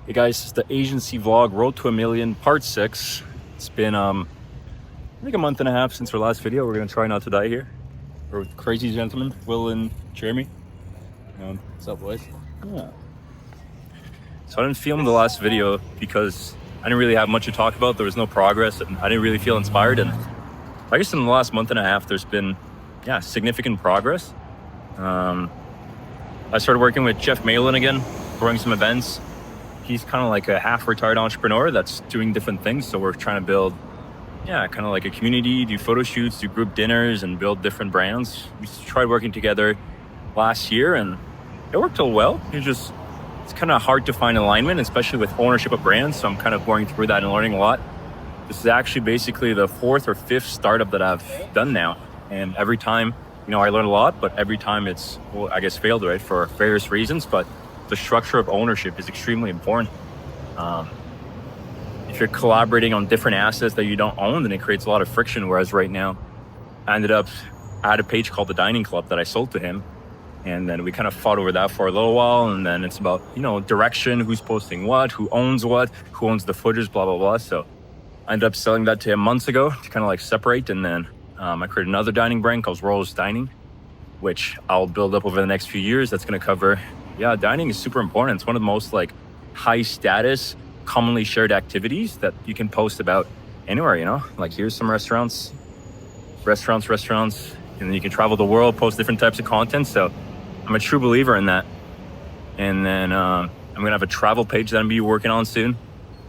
Hey guys, it's the agency vlog, Road to a Million, part 6. It's been I think a month and a half since our last video. We're gonna try not to die here. We're with crazy gentlemen, Will and Jeremy. What's up, boys? Yeah. So I didn't film the last video because I didn't really have much to talk about. There was no progress and I didn't really feel inspired. And I guess in the last month and a half, there's been, significant progress. I started working with Jeff Malin again, growing some events. He's kind of like a half-retired entrepreneur that's doing different things. So we're trying to build, kind of like a community, do photo shoots, do group dinners, and build different brands. We tried working together last year, and it worked all well. It's kind of hard to find alignment, especially with ownership of brands. So I'm kind of going through that and learning a lot. This is actually basically the 4th or 5th startup that I've done now. And every time, I learn a lot, but every time it's, failed, right, for various reasons. But the structure of ownership is extremely important. If you're collaborating on different assets that you don't own, then it creates a lot of friction. Whereas right now, I had a page called The Dining Club that I sold to him. And then we kind of fought over that for a little while. And then it's about, direction, who's posting what, who owns the footage, blah, blah, blah. So I ended up selling that to him months ago to kind of like separate. And then I created another dining brand called Rose Dining, which I'll build up over the next few years. That's going to cover, dining is super important. It's one of the most like high status, commonly shared activities that you can post about anywhere, like here's some restaurants, and then you can travel the world, post different types of content. So I'm a true believer in that. And then I'm going to have a travel page that I'm going to be working on soon.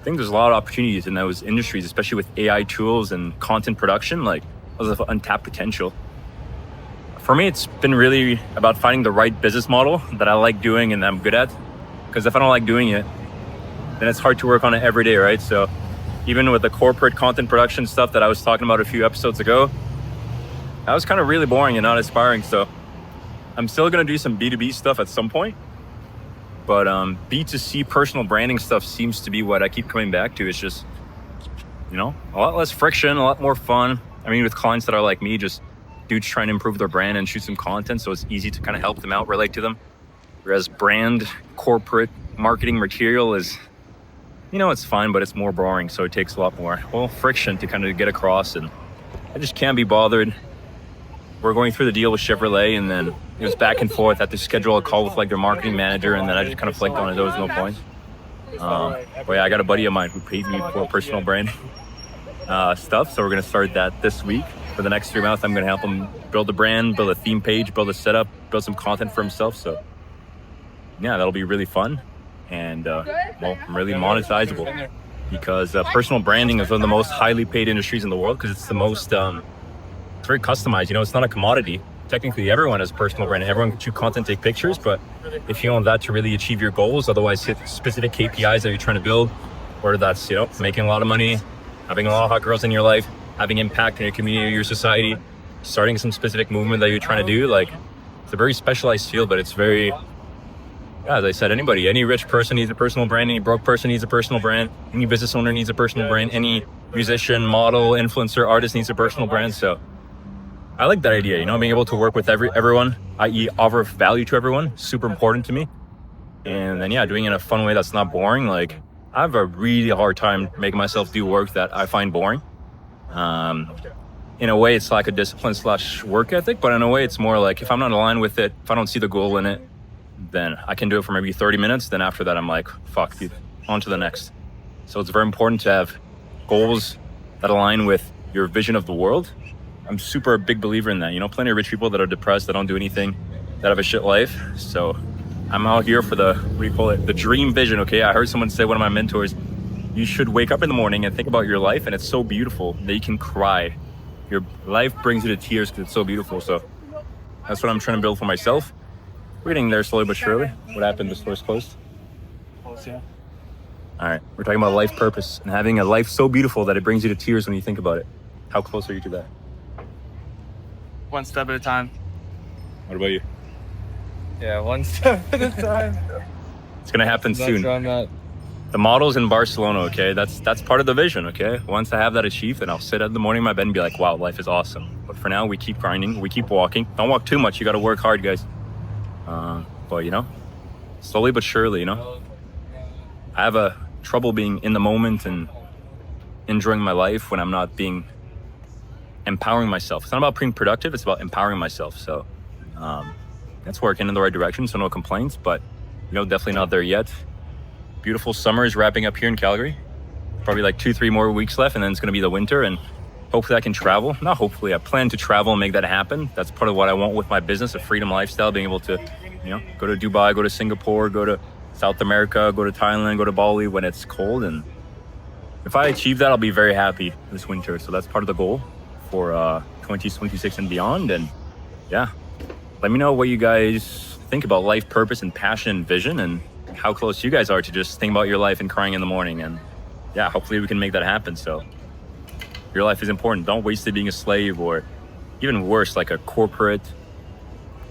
I think there's a lot of opportunities in those industries, especially with AI tools and content production, like those have untapped potential. For me, it's been really about finding the right business model that I like doing and that I'm good at. Because if I don't like doing it, then it's hard to work on it every day, right? So even with the corporate content production stuff that I was talking about a few episodes ago, that was kind of really boring and not inspiring. So I'm still going to do some B2B stuff at some point. But B2C personal branding stuff seems to be what I keep coming back to. It's just, a lot less friction, a lot more fun. I mean, with clients that are like me, just dudes trying to improve their brand and shoot some content, so it's easy to kind of help them out, relate to them. Whereas brand, corporate, marketing material is, it's fine, but it's more boring, so it takes a lot more, friction to kind of get across, and I just can't be bothered. We're going through the deal with Chevrolet, and then it was back and forth. I had to schedule a call with like their marketing manager, and then I just kind of flicked on it. There was no point. But I got a buddy of mine who paid me for personal branding stuff, so we're going to start that this week. For the next 3 months, I'm going to help him build a brand, build a theme page, build a setup, build some content for himself. So that'll be really fun and really monetizable, because personal branding is one of the most highly paid industries in the world, because it's the most it's very customized. It's not a commodity. Technically, everyone has personal branding. Everyone can shoot content, take pictures, but if you want that to really achieve your goals, otherwise hit specific KPIs that you're trying to build, whether that's making a lot of money, having a lot of hot girls in your life, having impact in your community, your society, starting some specific movement that you're trying to do, like it's a very specialized field, but it's very, as I said, any rich person needs a personal brand, any broke person needs a personal brand, any business owner needs a personal brand, any musician, model, influencer, artist needs a personal brand. So I like that idea, being able to work with everyone, i.e. offer value to everyone, super important to me. And then doing it in a fun way that's not boring. Like I have a really hard time making myself do work that I find boring. In a way, it's like a discipline / work ethic, but in a way, it's more like if I'm not aligned with it, if I don't see the goal in it, then I can do it for maybe 30 minutes. Then after that, I'm like, fuck, dude, on to the next. So it's very important to have goals that align with your vision of the world. I'm super big believer in that. Plenty of rich people that are depressed, that don't do anything, that have a shit life. So I'm out here for the dream vision, okay? I heard someone say, one of my mentors, you should wake up in the morning and think about your life, and it's so beautiful that you can cry. Your life brings you to tears because it's so beautiful. So that's what I'm trying to build for myself. We're getting there slowly but surely. What happened? The store's closed? Close, yeah. All right. We're talking about life purpose and having a life so beautiful that it brings you to tears when you think about it. How close are you to that? One step at a time. What about you? Yeah, one step at a time. It's going to happen soon. That's where I'm at. The model's in Barcelona, okay? That's part of the vision, okay? Once I have that achieved, then I'll sit at the morning in my bed and be like, wow, life is awesome. But for now, we keep grinding. We keep walking. Don't walk too much. You got to work hard, guys. But, slowly but surely, I have a trouble being in the moment and enjoying my life when I'm not empowering myself. It's not about being productive, it's about empowering myself. So that's working in the right direction, so no complaints, but definitely not there yet. Beautiful summer is wrapping up here in Calgary. Probably like 2-3 more weeks left, and then it's going to be the winter, and hopefully I can travel. Not hopefully, I plan to travel and make that happen. That's part of what I want with my business, a freedom lifestyle, being able to go to Dubai, go to Singapore, go to South America, go to Thailand, go to Bali when it's cold. And if I achieve that, I'll be very happy this winter. So that's part of the goal for 2026 and beyond. And yeah, let me know what you guys think about life purpose and passion and vision, and how close you guys are to just thinking about your life and crying in the morning. And yeah, hopefully we can make that happen. So your life is important. Don't waste it being a slave, or even worse, like a corporate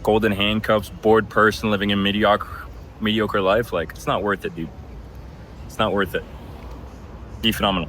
golden handcuffs, bored person living a mediocre life. Like, it's not worth it, dude. It's not worth it. Be phenomenal.